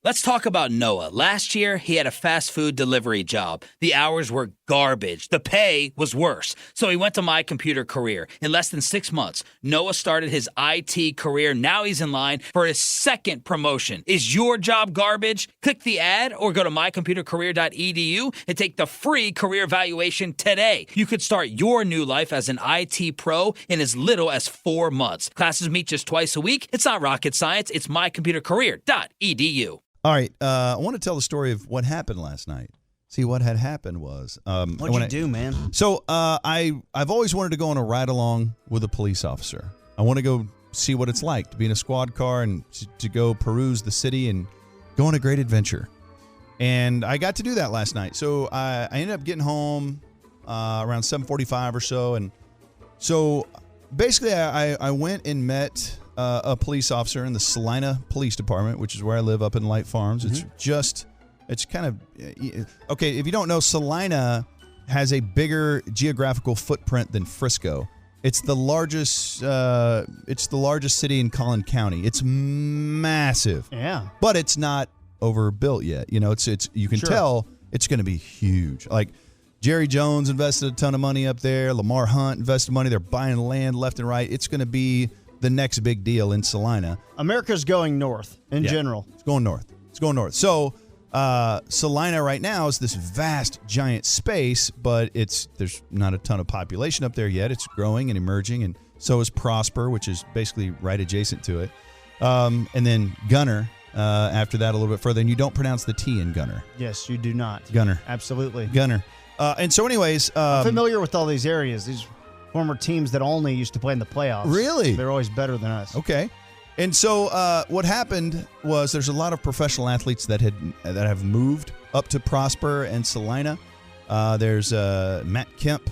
Let's talk about Noah. Last year, he had a fast food delivery job. The hours were garbage. The pay was worse. So he went to My Computer Career. In less than 6 months, Noah started his IT career. Now he's in line for his second promotion. Is your job garbage? Click the ad or go to mycomputercareer.edu and take the free career evaluation today. You could start your new life as an IT pro in as little as 4 months. Classes meet just twice a week. It's not rocket science. It's mycomputercareer.edu. All right, I want to tell the story of what happened last night. See, what had happened was... What'd you do, man? So I've always wanted to go on a ride-along with a police officer. I want to go see what it's like to be in a squad car and to go peruse the city and go on a great adventure. And I got to do that last night. So I ended up getting home around 7:45 or so. And so basically I went and met... a police officer in the Salina Police Department, which is where I live up in Light Farms. It's kind of, okay, if you don't know, Salina has a bigger geographical footprint than Frisco. It's the largest city in Collin County. It's massive. Yeah. But it's not overbuilt yet. You know, it's you can tell it's going to be huge. Like Jerry Jones invested a ton of money up there. Lamar Hunt invested money. They're buying land left and right. It's going to be the next big deal in Salina. America's going north in general. It's going north. So Salina right now is this vast, giant space, but there's not a ton of population up there yet. It's growing and emerging, and so is Prosper, which is basically right adjacent to it. And then Gunner after that a little bit further. And you don't pronounce the T in Gunner. Yes, you do not. Gunner. Absolutely. Gunner. And so anyways... I'm familiar with all these areas. These former teams that only used to play in the playoffs. Really? They're always better than us. Okay. And so what happened was there's a lot of professional athletes that have moved up to Prosper and Salina. There's Matt Kemp.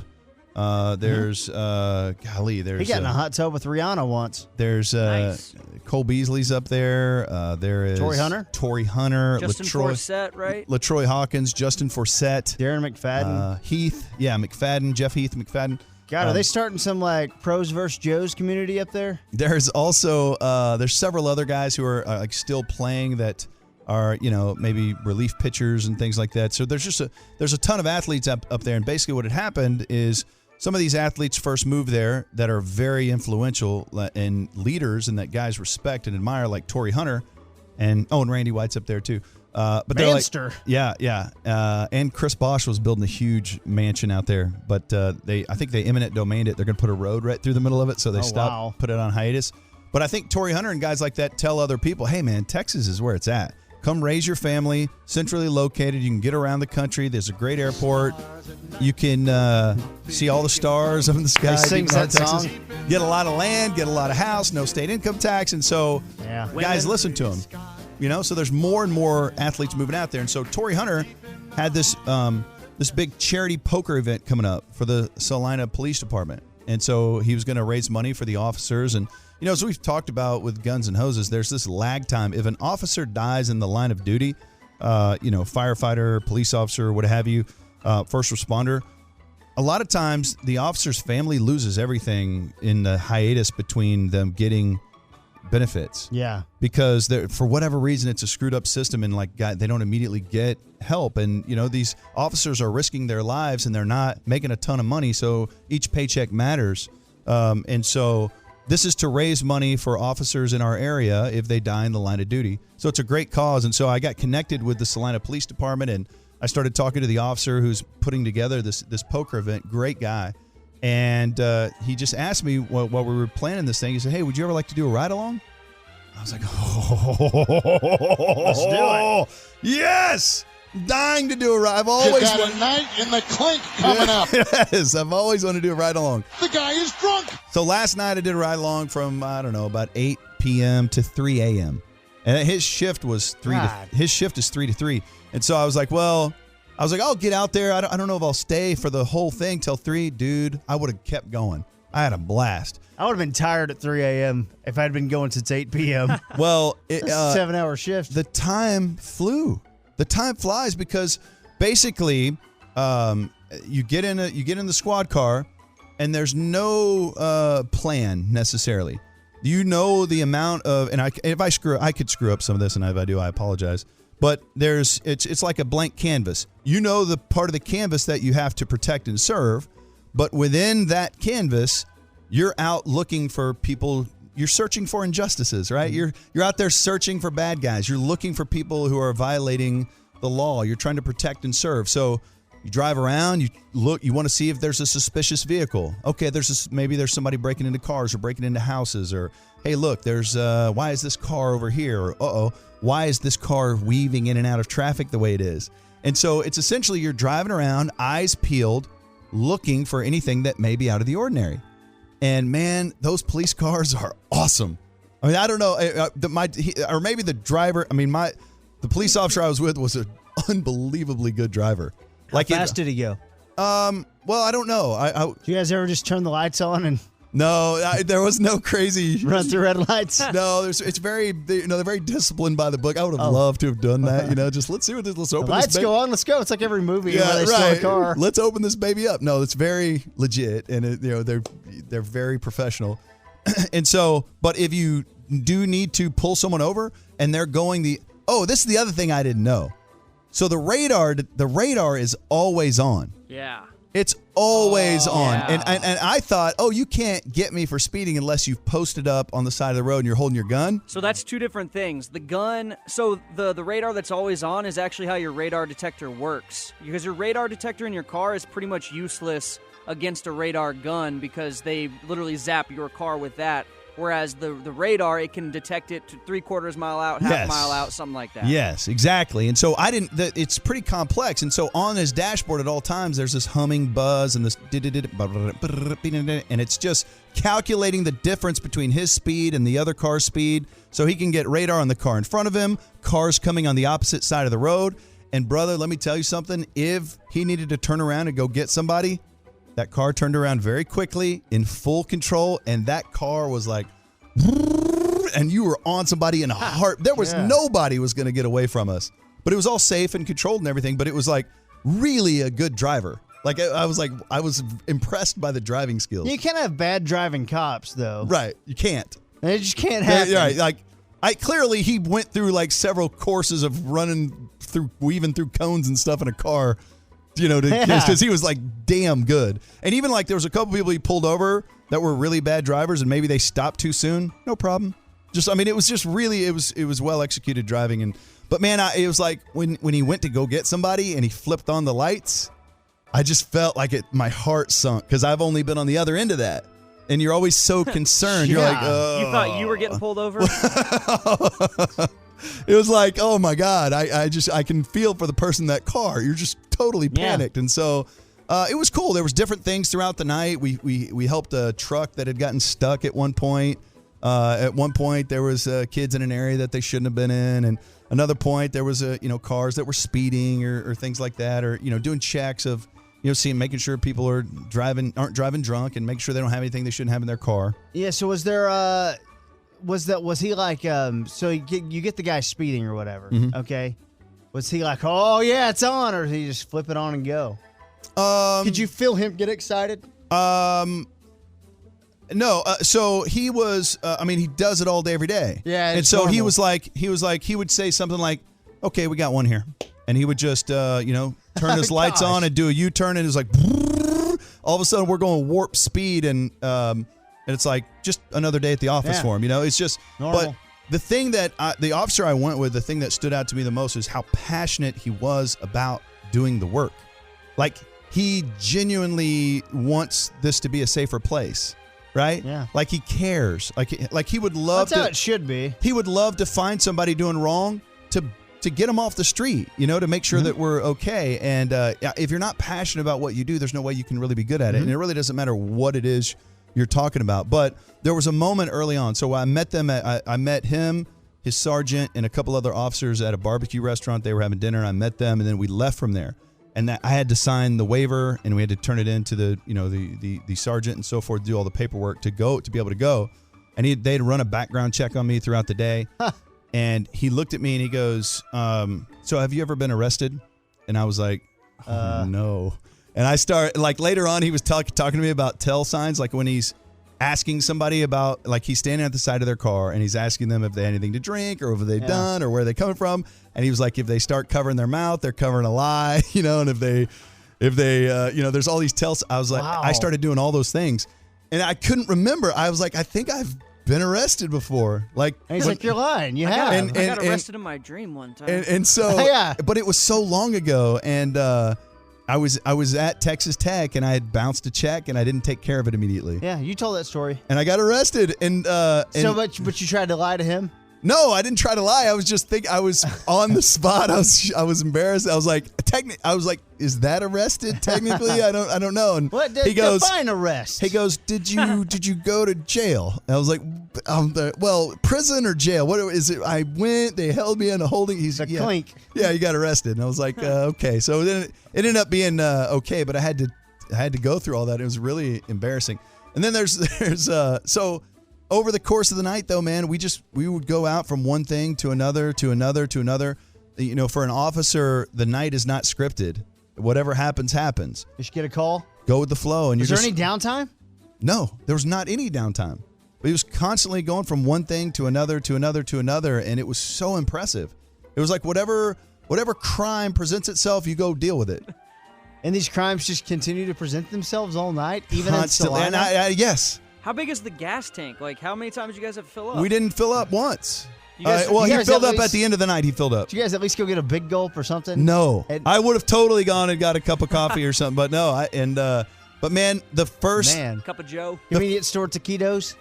There's he got in a hot tub with Rihanna once. There's Nice. Cole Beasley's up there. There is Torrey Hunter. Justin Forsett, right? LaTroy Hawkins, Justin Forsett. Darren McFadden. Heath. Yeah, McFadden. Jeff Heath McFadden. God, are they starting some like pros versus Joes community up there? There's also there's several other guys who are like still playing that are, you know, maybe relief pitchers and things like that. So there's a ton of athletes up there, and basically what had happened is some of these athletes first moved there that are very influential and leaders and that guys respect and admire, like Torrey Hunter, and Randy White's up there too. But they're Manster. Like, and Chris Bosch was building a huge mansion out there, but I think they eminent domained it. They're going to put a road right through the middle of it, so they put it on hiatus. But I think Torrey Hunter and guys like that tell other people, hey man, Texas is where it's at. Come raise your family, centrally located. You can get around the country. There's a great airport. You can see all the stars up in the sky. He sings that song. Get a lot of land, get a lot of house, no state income tax, and so guys listen to him. You know, so there's more and more athletes moving out there. And so Torrey Hunter had this big charity poker event coming up for the Salina Police Department. And so he was going to raise money for the officers. And, you know, as we've talked about with Guns and Hoses, there's this lag time. If an officer dies in the line of duty, firefighter, police officer, what have you, first responder, a lot of times the officer's family loses everything in the hiatus between them getting benefits. Yeah. Because for whatever reason, it's a screwed up system, and like they don't immediately get help. And, you know, these officers are risking their lives and they're not making a ton of money. So each paycheck matters. And so this is to raise money for officers in our area if they die in the line of duty. So it's a great cause. And so I got connected with the Salina Police Department, and I started talking to the officer who's putting together this poker event. Great guy. And he just asked me while we were planning this thing, he said, hey, would you ever like to do a ride-along? I was like, let's do it. Yes! Dying to do a ride. I've always got a night in the clink coming up. Yes, I've always wanted to do a ride-along. The guy is drunk. So last night I did a ride-along from, I don't know, about 8 p.m. to 3 a.m. And his shift was 3 to 3. And so I was like, I'll get out there. I don't know if I'll stay for the whole thing till 3. Dude, I would have kept going. I had a blast. I would have been tired at 3 a.m. if I had been going since 8 p.m. Well, That's a 7-hour shift. The time flew. The time flies because basically you get in the squad car and there's no plan necessarily. You know the amount of, and if I could screw up some of this, and if I do, I apologize. But it's like a blank canvas. You know the part of the canvas that you have to protect and serve, but within that canvas, you're out looking for people. You're searching for injustices, right? You're out there searching for bad guys. You're looking for people who are violating the law. You're trying to protect and serve. So you drive around, you look, you want to see if there's a suspicious vehicle. Okay, maybe there's somebody breaking into cars or breaking into houses, or hey, look, there's why is this car over here? Or why is this car weaving in and out of traffic the way it is? And so it's essentially you're driving around, eyes peeled, looking for anything that may be out of the ordinary. And man, those police cars are awesome. I mean, I don't know, or maybe the driver. I mean, the police officer I was with was an unbelievably good driver. How fast did he go? Well, I don't know. Do you guys ever just turn the lights on and No, there was no crazy run through red lights? No, it's very, they're very disciplined by the book. I would have loved to have done that. Just let's see what this. Let's open the lights this go on. Let's go. It's like every movie where they right. steal a car. Let's open this baby up. No, it's very legit, and they're very professional. And so, but if you do need to pull someone over, and they're going this is the other thing I didn't know. So the radar is always on. Yeah. It's always on. Yeah. And I thought, you can't get me for speeding unless you've posted up on the side of the road and you're holding your gun. So that's two different things. The gun, so the radar that's always on is actually how your radar detector works. Because your radar detector in your car is pretty much useless against a radar gun because they literally zap your car with that. Whereas the radar, it can detect it to 3/4 mile out, half mile out, something like that. Yes, exactly. And so it's pretty complex. And so on his dashboard at all times, there's this humming buzz and this, and it's just calculating the difference between his speed and the other car's speed so he can get radar on the car in front of him, cars coming on the opposite side of the road. And brother, let me tell you something. If he needed to turn around and go get somebody, that car turned around very quickly in full control, and that car was like, and you were on somebody in a heart. There was nobody was going to get away from us, but it was all safe and controlled and everything. But it was like really a good driver. Like I was impressed by the driving skills. You can't have bad driving cops, though. Right? You can't. It just can't happen. Right? Like clearly he went through like several courses of weaving through cones and stuff in a car. Because he was like damn good. And even like there was a couple people he pulled over that were really bad drivers and maybe they stopped too soon. No problem. It was just really, it was well executed driving. But man, it was like when he went to go get somebody and he flipped on the lights, I just felt like my heart sunk because I've only been on the other end of that. And you're always so concerned. You're like, You thought you were getting pulled over? It was like, oh my God, I can feel for the person in that car. You're just totally panicked. And so it was cool. There was different things throughout the night. We helped a truck that had gotten stuck at one point. At one point, there was kids in an area that they shouldn't have been in. And another point, there was cars that were speeding or things like that, or doing checks of making sure people aren't driving drunk and making sure they don't have anything they shouldn't have in their car. Yeah. So was there was he like so you get the guy speeding or whatever? Mm-hmm. Okay. Was he like, oh yeah, it's on, or did he just flip it on and go? Could you feel him get excited? No. So he was. He does it all day, every day. Yeah. And so he normal. he would say something like, "Okay, we got one here," and he would just turn his lights on and do a U-turn, and it was like, all of a sudden we're going warp speed, and it's like just another day at the office for him. It's just normal. But the thing that the officer I went with, the thing that stood out to me the most is how passionate he was about doing the work. Like he genuinely wants this to be a safer place, right? Yeah. Like he cares. Like he would love That's how it should be. He would love to find somebody doing wrong to get them off the street, to make sure that we're okay. And if you're not passionate about what you do, there's no way you can really be good at it. And it really doesn't matter what it is you're talking about. But there was a moment early on. So I met them I met him, his sergeant, and a couple other officers at a barbecue restaurant. They were having dinner. I met them, and then we left from there. And I had to sign the waiver, and we had to turn it in to the sergeant and so forth, do all the paperwork to be able to go. And they'd run a background check on me throughout the day. And he looked at me and he goes, so have you ever been arrested? And I was like, no. And I started, like, later on, he was talking to me about tell signs, like when he's asking somebody about, like, he's standing at the side of their car and he's asking them if they had anything to drink or what they've done or where they're coming from. And he was like, if they start covering their mouth, they're covering a lie, and if they, there's all these tells. I was like, I started doing all those things and I couldn't remember. I was like, I think I've been arrested before. Like, and he's like, you're lying. You have. I got arrested in my dream one time. And so, but it was so long ago. And, I was at Texas Tech and I had bounced a check and I didn't take care of it immediately. Yeah, you told that story. And I got arrested. But you tried to lie to him? No, I didn't try to lie. I was just I was on the spot. I was embarrassed. I was like, is that arrested technically? I don't know. And what he goes, define arrest? He goes, did you go to jail? And I was like, well, prison or jail? What is it? I went. They held me in a holding. He's like, clink. Yeah, you got arrested. And I was like, okay. So then it ended up being okay, but I had to go through all that. It was really embarrassing. And then there's so. Over the course of the night, though, man, we would go out from one thing to another, to another, to another. For an officer, the night is not scripted. Whatever happens, happens. You should get a call. Go with the flow. And is there any downtime? No, there was not any downtime. But he was constantly going from one thing to another, to another, to another, and it was so impressive. It was like whatever crime presents itself, you go deal with it. And these crimes just continue to present themselves all night, even constantly. in Salina? And yes. How big is the gas tank? Like, how many times did you guys have to fill up? We didn't fill up once. He filled up at the end of the night. He filled up. Did you guys at least go get a big gulp or something? No. I would have totally gone and got a cup of coffee or something, but no. But man, the first cup of Joe, convenience store taquitos.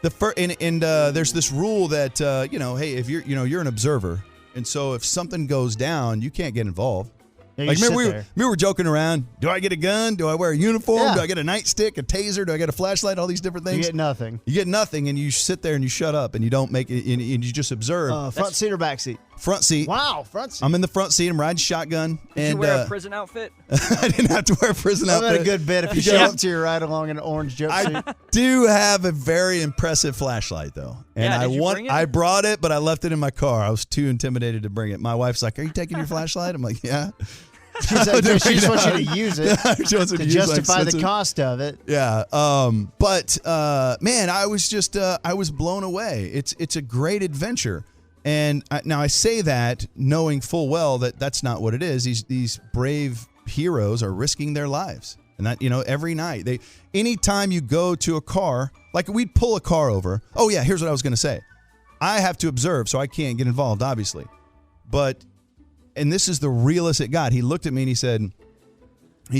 There's this rule that hey, if you're an observer, and so if something goes down, you can't get involved. Yeah, like we were joking around. Do I get a gun? Do I wear a uniform? Yeah. Do I get a nightstick, a taser? Do I get a flashlight? All these different things. You get nothing. You get nothing, and you sit there and you shut up and you don't make it. And you just observe. Front seat or back seat? Front seat. Wow, front seat. I'm in the front seat. I'm riding shotgun. Did you wear a prison outfit? I didn't have to wear a prison outfit. That's a good bit if you show up to your ride along in an orange jumpsuit. I do have a very impressive flashlight, though. And I brought it, but I left it in my car. I was too intimidated to bring it. My wife's like, "Are you taking your flashlight?" I'm like, "Yeah." She just wants you to use it she wants to justify the cost of it. Yeah. But man, I was blown away. It's a great adventure. And now I say that knowing full well that that's not what it is. These brave heroes are risking their lives. And that, every night. Anytime you go to a car, like we'd pull a car over. Oh yeah, here's what I was going to say. I have to observe, so I can't get involved, obviously. But and this is the realest it got. He looked at me and he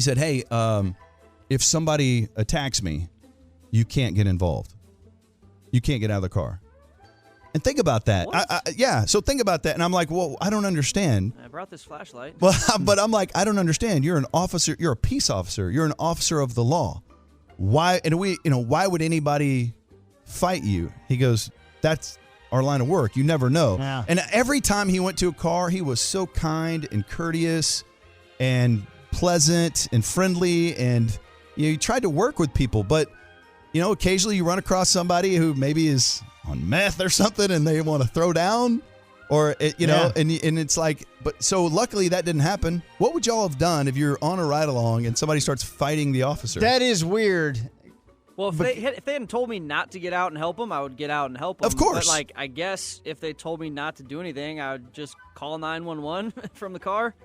said, "Hey, if somebody attacks me, you can't get involved. You can't get out of the car." And think about that. So think about that. And I'm like, well, I don't understand. I brought this flashlight. Well, but I'm like, I don't understand. You're an officer. You're a peace officer. You're an officer of the law. Why? And why would anybody fight you? He goes, that's our line of work. You never know. Yeah. And every time he went to a car, he was so kind and courteous and pleasant and friendly. And he tried to work with people. But, occasionally you run across somebody who maybe is on meth or something and they want to throw down or, and it's like, but so luckily that didn't happen. What would y'all have done if you're on a ride along and somebody starts fighting the officer? That is weird. Well, if they hadn't told me not to get out and help them, I would get out and help them. Of course. But, I guess if they told me not to do anything, I would just call 911 from the car.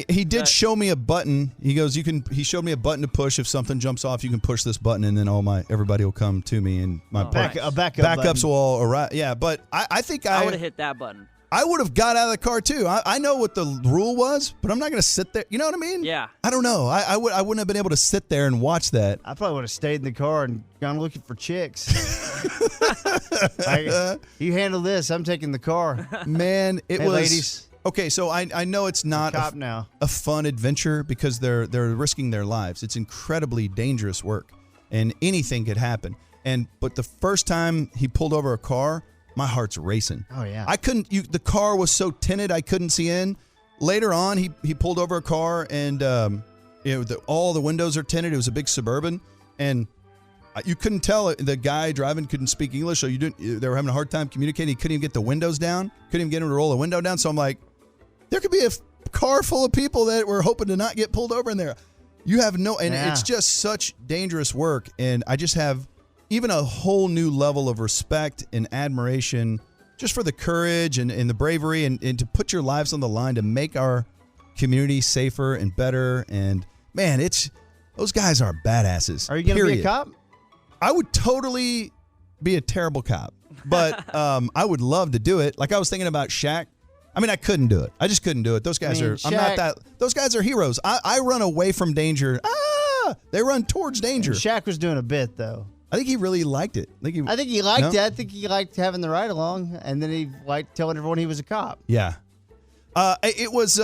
He did show me a button. He goes, he showed me a button to push. If something jumps off, you can push this button, and then everybody will come to me, and my backups will all arrive. Yeah, but I think I would have hit that button. I would have got out of the car too. I know what the rule was, but I'm not going to sit there. You know what I mean? Yeah. I don't know. I wouldn't have been able to sit there and watch that. I probably would have stayed in the car and gone looking for chicks. You handle this. I'm taking the car. Man, it was. Ladies. Okay, so I know it's not a fun adventure because they're risking their lives. It's incredibly dangerous work, and anything could happen. But the first time he pulled over a car, my heart's racing. Oh, yeah. I couldn't, the car was so tinted I couldn't see in. Later on, he pulled over a car and, all the windows are tinted. It was a big Suburban and you couldn't tell the guy driving couldn't speak English. So they were having a hard time communicating. He couldn't even get the windows down. Couldn't even get him to roll the window down. So I'm like, there could be a car full of people that were hoping to not get pulled over in there. You have it's just such dangerous work. And I just have even a whole new level of respect and admiration just for the courage and the bravery and to put your lives on the line to make our community safer and better. And, man, those guys are badasses. Are you going to be a cop? I would totally be a terrible cop, but I would love to do it. Like I was thinking about Shaq. I mean, I couldn't do it. I just couldn't do it. Those guys I'm not that. Those guys are heroes. I run away from danger. They run towards danger. Shaq was doing a bit, though. I think he really liked it. I think he liked it. I think he liked having the ride along, and then he liked telling everyone he was a cop. Yeah. It was.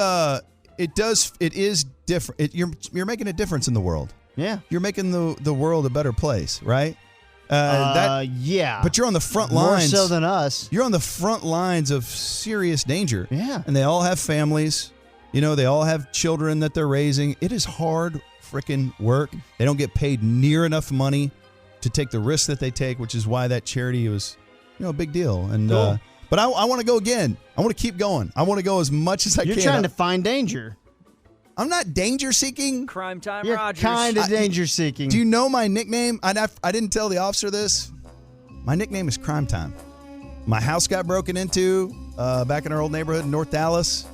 It is different. You're making a difference in the world. Yeah. You're making the world a better place, right? Yeah. But you're on the front lines. More so than us. You're on the front lines of serious danger. Yeah. And they all have families. They all have children that they're raising. It is hard freaking work. They don't get paid near enough money to take the risks that they take, which is why that charity was, a big deal. And cool. But I want to go again. I want to keep going. I want to go as much as I can. You're trying to find danger. I'm not danger seeking. Crime Time You're Rogers. kind of danger seeking. Do you know my nickname? I didn't tell the officer this. My nickname is Crime Time. My house got broken into back in our old neighborhood in North Dallas.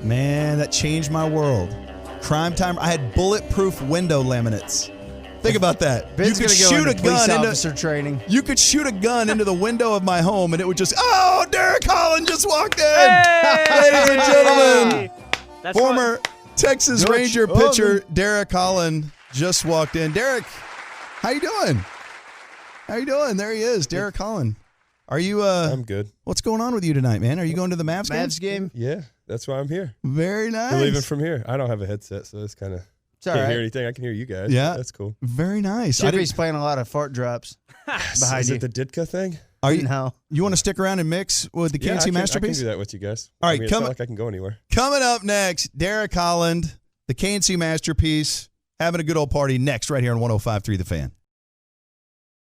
Man, that changed my world. Crime Time. I had bulletproof window laminates. Think about that. Ben's you could gonna go shoot a into police gun officer training. You could shoot a gun into the window of my home, and it would just. Oh, Derek Holland just walked in, ladies and gentlemen. That's Former Texas Ranger pitcher Derek Holland just walked in. Derek, how you doing? How you doing? There he is, Derek Holland. Are you? I'm good. What's going on with you tonight, man? Are you going to the Mavs game? Yeah, that's why I'm here. Very nice. We're leaving from here. I don't have a headset, so it's kind of can't hear anything. I can hear you guys. Yeah, that's cool. Very nice. Chippy's playing a lot of fart drops behind Is you. it the Ditka thing? Are you? No. You want to stick around and mix with the KNC Masterpiece? I can do that with you guys. All right, it's not like I can go anywhere. Coming up next, Derek Holland, the KNC Masterpiece, having a good old party next right here on 105.3 The Fan.